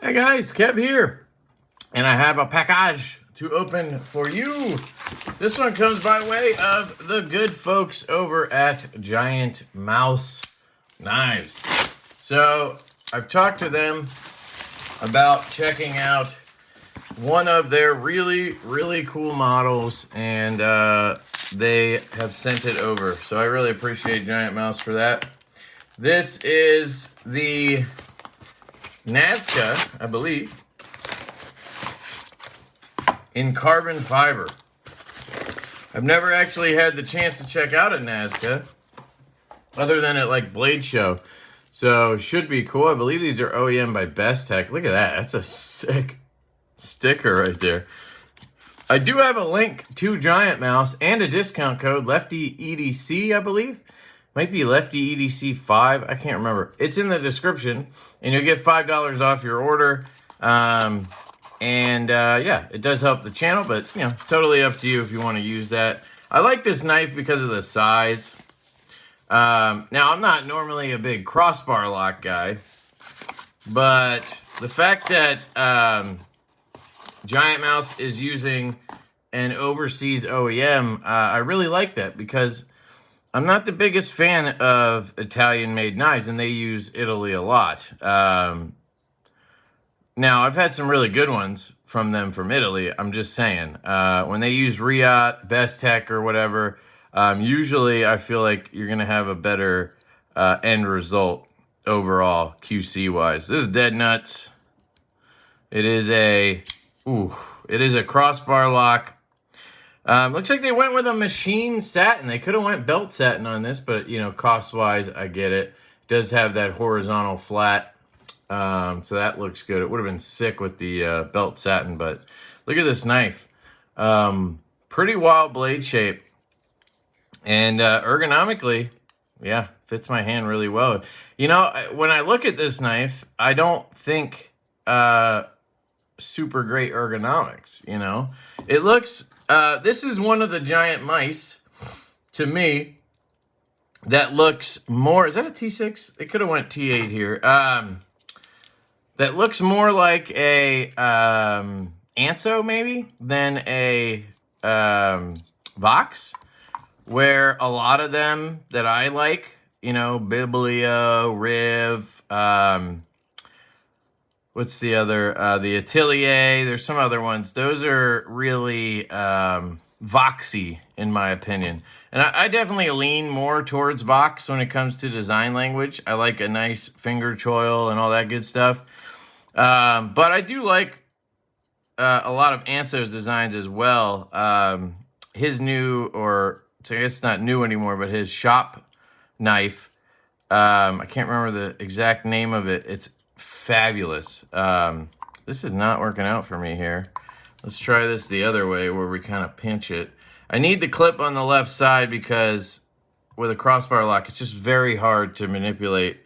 Hey guys, Kev here, and I have a package to open for you. This one comes by way of the good folks over at Giantmouse Knives. So I've talked to them about checking out one of their really cool models, and they have sent it over. So I really appreciate Giantmouse for that. This is the Nazca, I believe, in carbon fiber. I've never actually had the chance to check out a Nazca other than at like Blade Show. So should be cool. I believe these are OEM by Best Tech. Look at that. That's a sick sticker right there. I do have a link to Giantmouse and a discount code, LeftyEDC, I believe. Might be LeftyEDC 5. I can't remember. It's in the description, and you'll get $5 off your order. Yeah, it does help the channel, but you know, totally up to you if you want to use that. I like this knife because of the size. Now, I'm not normally a big crossbar lock guy, but the fact that Giantmouse is using an overseas OEM, I really like that because I'm not the biggest fan of Italian-made knives, and they use Italy a lot. Now, I've had some really good ones from them from Italy. I'm just saying. When they use Riot, Best Tech, or whatever, usually I feel like you're going to have a better end result overall, QC-wise. This is dead nuts. It is a crossbar lock. Looks like they went with a machine satin. They could have went belt satin on this, but, you know, cost-wise, I get it. It does have that horizontal flat, so that looks good. It would have been sick with the belt satin, but look at this knife. Pretty wild blade shape. And ergonomically, yeah, fits my hand really well. You know, when I look at this knife, I don't think super great ergonomics, you know. It looks... this is one of the giant mice, to me, that looks more... Is that a T6? It could have went T8 here. That looks more like a Anso, maybe, than a Vox, where a lot of them that I like, you know, Biblio, Riv, what's the other? The Atelier. There's some other ones. Those are really Voxy, in my opinion. And I definitely lean more towards Vox when it comes to design language. I like a nice finger choil and all that good stuff. But I do like a lot of Anso's designs as well. His new, or I guess it's not new anymore, but his shop knife. I can't remember the exact name of it. It's fabulous. This is not working out for me here. Let's try this the other way where we kind of pinch it. I need the clip on the left side because with a crossbar lock, it's just very hard to manipulate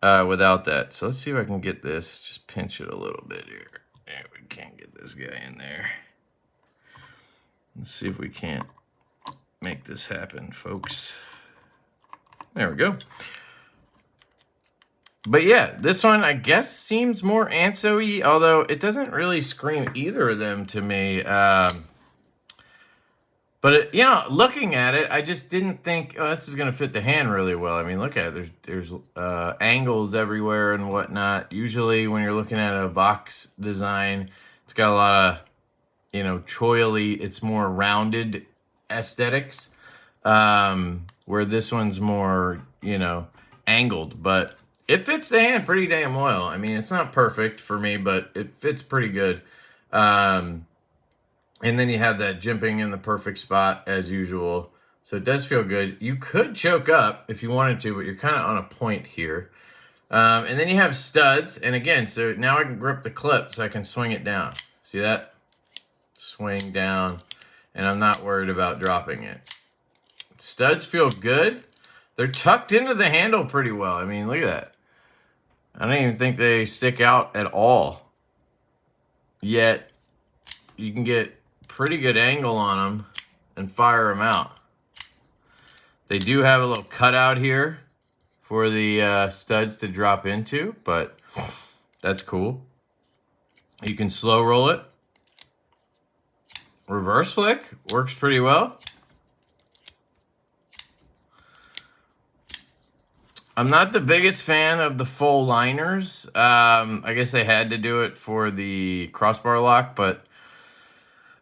without that. So let's see if I can get this. Just pinch it a little bit here. Yeah, we can't get this guy in there. Let's see if we can't make this happen, folks. There we go. But yeah, this one, I guess, seems more Anso-y, although it doesn't really scream either of them to me. But, you know, looking at it, I just didn't think, oh, this is going to fit the hand really well. I mean, look at it. There's angles everywhere and whatnot. Usually when you're looking at a Vox design, it's got a lot of, you know, choily, it's more rounded aesthetics, where this one's more, you know, angled. But it fits the hand pretty damn well. I mean, it's not perfect for me, but it fits pretty good. And then you have that jimping in the perfect spot as usual. So it does feel good. You could choke up if you wanted to, but you're kind of on a point here. And then you have studs. And again, so now I can grip the clip so I can swing it down. See that? Swing down. And I'm not worried about dropping it. Studs feel good. They're tucked into the handle pretty well. I mean, look at that. I don't even think they stick out at all. Yet, you can get pretty good angle on them and fire them out. They do have a little cutout here for the studs to drop into, but that's cool. You can slow roll it. Reverse flick works pretty well. I'm not the biggest fan of the full liners. I guess they had to do it for the crossbar lock, but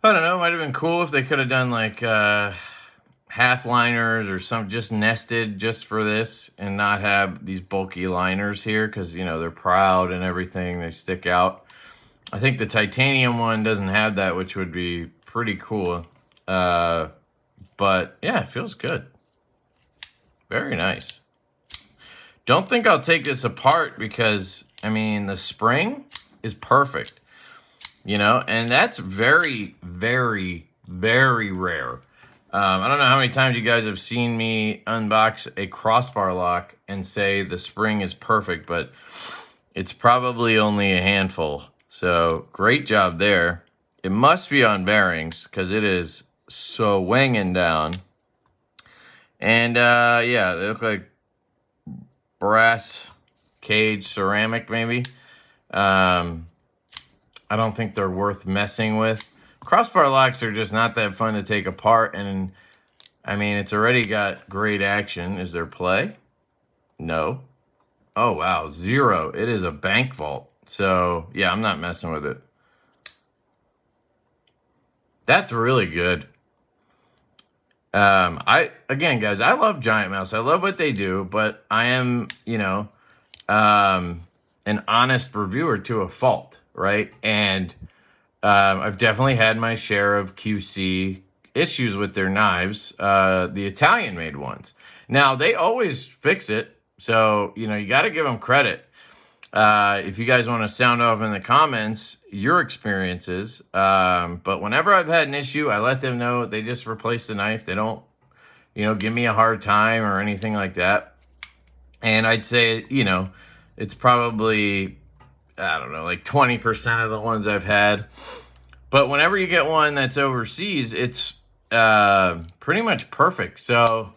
I don't know. It might have been cool if they could have done like half liners or some just nested just for this and not have these bulky liners here because, you know, they're proud and everything. They stick out. I think the titanium one doesn't have that, which would be pretty cool. But yeah, it feels good. Very nice. Don't think I'll take this apart because, I mean, the spring is perfect, you know, and that's very, very, very rare. I don't know how many times you guys have seen me unbox a crossbar lock and say the spring is perfect, but it's probably only a handful. So great job there. It must be on bearings because it is swinging down. And yeah, they look like brass cage ceramic maybe. I don't think they're worth messing with. Crossbar locks are just not that fun to take apart, and I mean, it's already got great action. Is there play? No. Oh wow, 0. It is a bank vault. So yeah, I'm not messing with it. That's really good. Again, guys, I love Giantmouse. I love what they do, but I am, you know, an honest reviewer to a fault, right? And I've definitely had my share of QC issues with their knives, the Italian-made ones. Now, they always fix it, so, you know, you got to give them credit. If you guys want to sound off in the comments your experiences, but whenever I've had an issue, I let them know. They just replace the knife. They don't, you know, give me a hard time or anything like that. And I'd say, you know, it's probably, I don't know, like 20% of the ones I've had. But whenever you get one that's overseas, it's pretty much perfect. So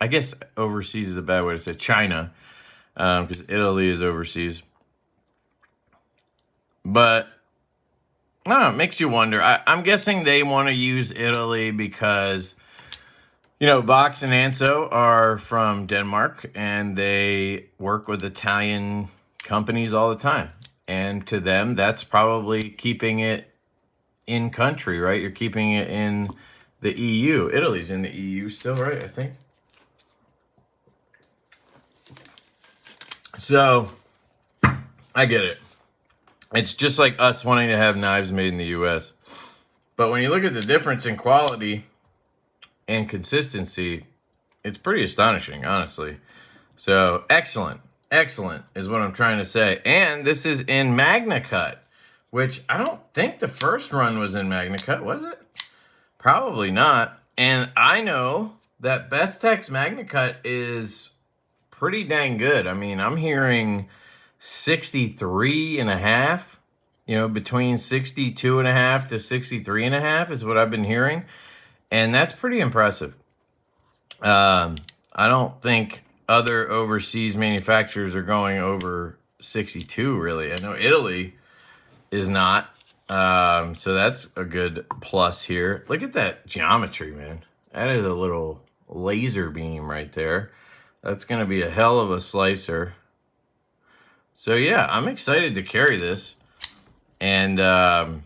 I guess overseas is a bad way to say China, because Italy is overseas. But I don't know, it makes you wonder. I'm guessing they want to use Italy because, you know, Vox and Anso are from Denmark, and they work with Italian companies all the time. And to them, that's probably keeping it in country, right? You're keeping it in the EU. Italy's in the EU still, right? I think. So, I get it. It's just like us wanting to have knives made in the US. But when you look at the difference in quality and consistency, it's pretty astonishing, honestly. So, excellent. Excellent is what I'm trying to say. And this is in Magnacut, which I don't think the first run was in Magnacut, was it? Probably not. And I know that Bestech's Magnacut is pretty dang good. I mean, I'm hearing 63.5, you know, between 62.5 to 63.5 is what I've been hearing. And that's pretty impressive. I don't think other overseas manufacturers are going over 62, really. I know Italy is not. So that's a good plus here. Look at that geometry, man. That is a little laser beam right there. That's going to be a hell of a slicer. So yeah, I'm excited to carry this and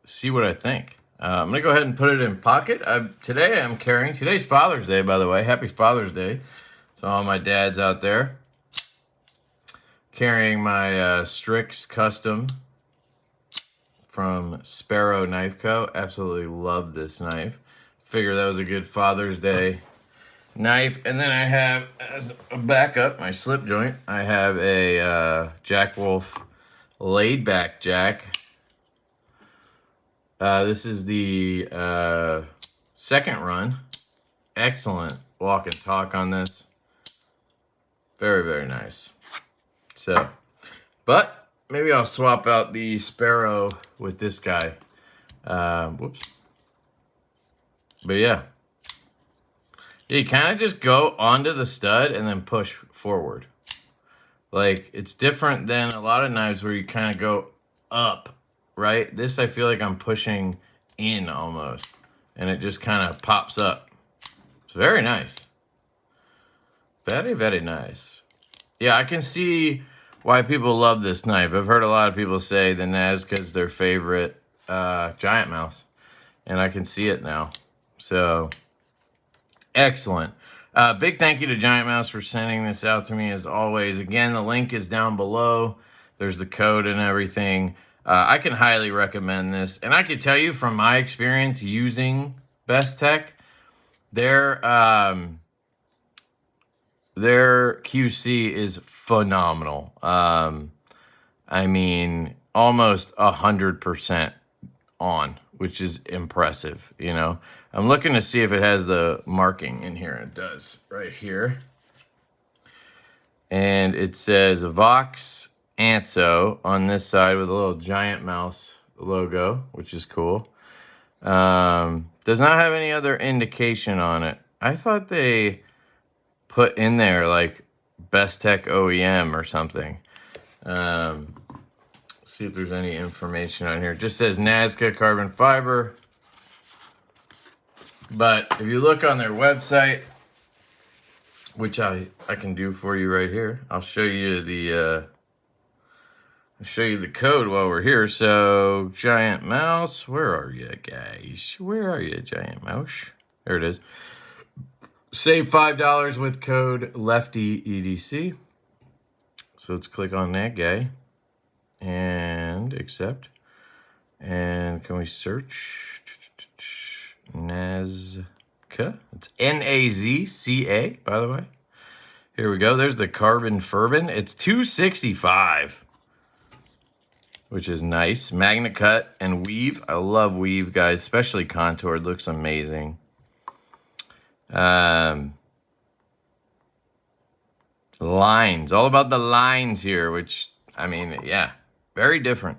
see what I think. I'm going to go ahead and put it in pocket. Today I'm carrying, today's Father's Day, by the way. Happy Father's Day to all my dads out there. Carrying my Strix Custom from Sparrow Knife Co. Absolutely love this knife. Figure that was a good Father's Day knife. And then I have, as a backup, my slip joint, I have a Jack Wolf laid back jack. This is the second run. Excellent walk and talk on this. Very, very nice. So, but maybe I'll swap out the Sparrow with this guy. Whoops. But yeah. You kind of just go onto the stud and then push forward. Like, it's different than a lot of knives where you kind of go up, right? This, I feel like I'm pushing in almost, and it just kind of pops up. It's very nice. Very, very nice. Yeah, I can see why people love this knife. I've heard a lot of people say the Nazca is their favorite Giantmouse, and I can see it now. So, excellent. Big thank you to Giantmouse for sending this out to me as always. Again, the link is down below. There's the code and everything. I can highly recommend this. And I can tell you from my experience using Best Tech, their QC is phenomenal. I mean, almost 100% on, which is impressive, you know. I'm looking to see if it has the marking in here. It does, right here. And it says Vox Anso on this side with a little Giantmouse logo, which is cool. Does not have any other indication on it. I thought they put in there like Best Tech OEM or something. See if there's any information on here. It just says Nazca carbon fiber. But if you look on their website, which I can do for you right here, I'll show you the code while we're here. So Giantmouse, where are you guys? Where are you, Giantmouse? There it is. Save $5 with code LeftyEDC. So let's click on that guy and accept. And can we search? Nazca. It's Nazca, by the way. Here we go. There's the carbon furbin. It's $265, which is nice. Magnacut and weave. I love weave, guys, especially contoured. Looks amazing. Lines. All about the lines here, which, I mean, yeah, very different.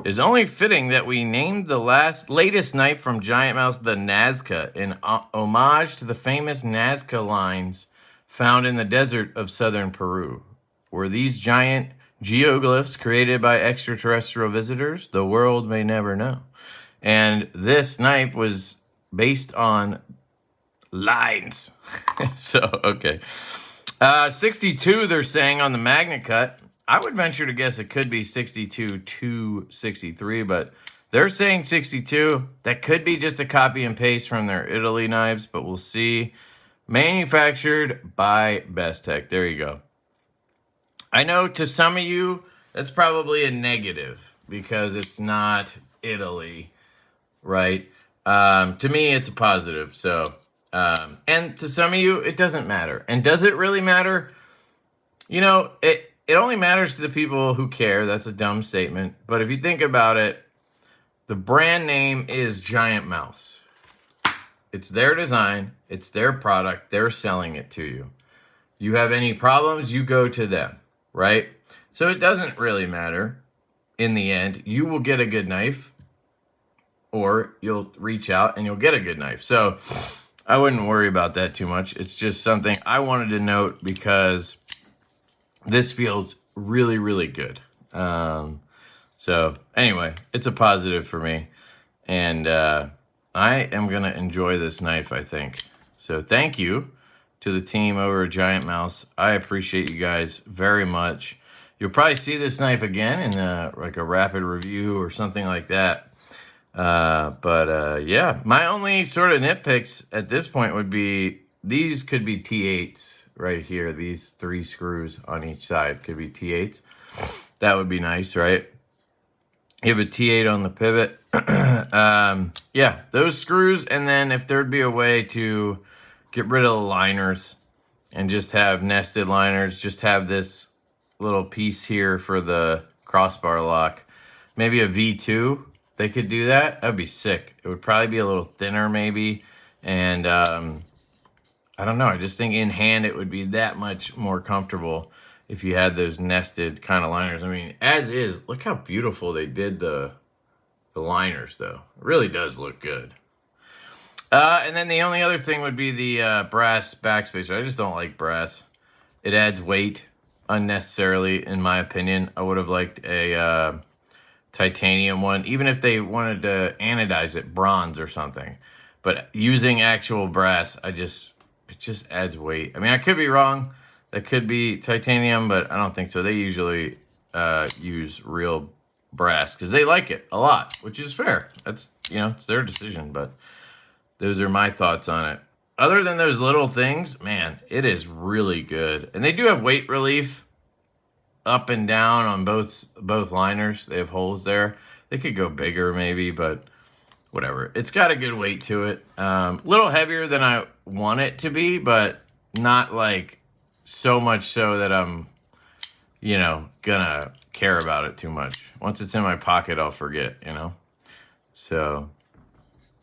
Is only fitting that we named the latest knife from Giantmouse the Nazca in homage to the famous Nazca lines found in the desert of southern Peru. Were these giant geoglyphs created by extraterrestrial visitors? The world may never know. And this knife was based on lines. So, okay. 62, they're saying on the Magnacut. I would venture to guess it could be 62 to 63, but they're saying 62. That could be just a copy and paste from their Italy knives, but we'll see. Manufactured by Best Tech. There you go. I know to some of you, that's probably a negative because it's not Italy, right? To me, it's a positive. So, and to some of you, it doesn't matter. And does it really matter? You know, it only matters to the people who care. That's a dumb statement. But if you think about it, the brand name is Giantmouse. It's their design. It's their product. They're selling it to you. You have any problems, you go to them, right? So it doesn't really matter. In the end, you will get a good knife, or you'll reach out and you'll get a good knife. So I wouldn't worry about that too much. It's just something I wanted to note because this feels really, really good. So anyway, it's a positive for me. And I am going to enjoy this knife, I think. So thank you to the team over at Giantmouse. I appreciate you guys very much. You'll probably see this knife again in like a rapid review or something like that. Yeah, my only sort of nitpicks at this point would be these could be T8s. Right here, these 3 screws on each side could be T8s. That would be nice, right? You have a T8 on the pivot. Yeah, those screws, and then if there'd be a way to get rid of the liners and just have nested liners, just have this little piece here for the crossbar lock. Maybe a V2, they could do that. That'd be sick. It would probably be a little thinner maybe, and I don't know. I just think in hand it would be that much more comfortable if you had those nested kind of liners. I mean, as is, look how beautiful they did the liners, though. It really does look good. And then the only other thing would be the brass backspacer. I just don't like brass. It adds weight unnecessarily, in my opinion. I would have liked a titanium one, even if they wanted to anodize it, bronze or something. But using actual brass, it just adds weight. I mean, I could be wrong. That could be titanium, but I don't think so. They usually use real brass because they like it a lot, which is fair. That's, you know, it's their decision, but those are my thoughts on it. Other than those little things, man, it is really good. And they do have weight relief up and down on both liners. They have holes there. They could go bigger maybe, but whatever. It's got a good weight to it. A little heavier than I want it to be, but not like so much so that I'm, you know, gonna care about it too much. Once it's in my pocket, I'll forget, you know? So,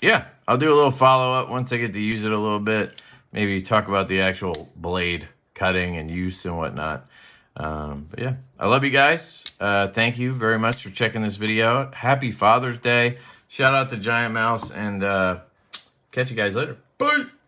yeah, I'll do a little follow-up once I get to use it a little bit. Maybe talk about the actual blade cutting and use and whatnot. But yeah, I love you guys. Thank you very much for checking this video out. Happy Father's Day. Shout out to Giantmouse, and catch you guys later. Bye!